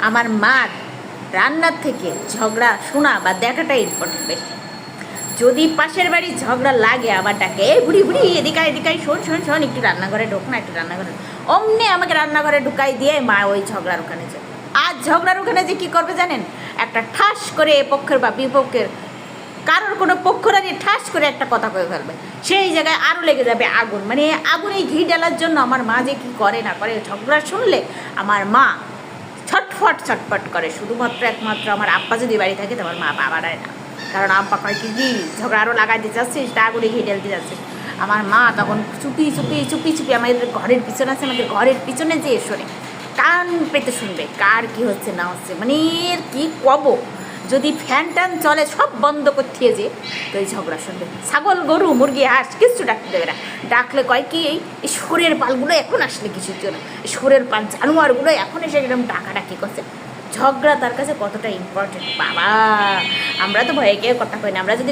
আমার মার রান্নার থেকে ঝগড়া শোনা বা দেখাটা ইম্পর্টেন্ট বেশি। যদি পাশের বাড়ির ঝগড়া লাগে আবার ডাকে, এই বুড়ি বুড়ি এদিকায় এদিকায় শোন শোন শোন, একটু রান্নাঘরে ঢোক না, একটু রান্নাঘরে, অমনি আমাকে রান্নাঘরে ঢুকাই দিয়ে মা ওই ঝগড়ার ওখানে যায়। আর ঝগড়ার ওখানে যে কী করবে জানেন, একটা ঠাস করে এ পক্ষের বা বিপক্ষের কারোর কোনো পক্ষরা নিয়ে ঠাস করে একটা কথা কয়ে ফেলবে, সেই জায়গায় আরও লেগে যাবে আগুন। মানে আগুনে ঘি ঢালার জন্য আমার মা যে কী করে না করে, ঝগড়া শুনলে আমার মা ছটফট ছটফট করে। শুধুমাত্র একমাত্র আমার আব্বা যদি বাড়ি থাকে তো আমার মা বাবারায় না, কারণ আব্বা কয় কি ঝগড়া আরও লাগাইতে চাচ্ছিস, তা আগুনে ঘি ঢালতে যাচ্ছিস। আমার মা তখন চুপি চুপি চুপি চুপি আমাদের ঘরের পিছনে আছে, আমাদের ঘরের পিছনে যে শোনে, কান পেতে শুনবে কার কি হচ্ছে না হচ্ছে। মানে এর কী কব, যদি ফ্যান ট্যান চলে সব বন্ধ করতে যে তো এই ঝগড়া শুনবে। ছাগল গরু মুরগি হাঁস কিচ্ছু ডাকতে দেবে না, ডাকলে কয় কি এই শোরের পালগুলো এখন আসলে কিছুর জন্য, এই শোরের পাল জানোয়ারগুলো এখন এসে এরকম ডাকাডাকি করছে। ঝগড়া তার কাছে কতটা ইম্পর্টেন্ট বাবা। আমরা তো ভয়ে কেউ কথা কই না, আমরা যদি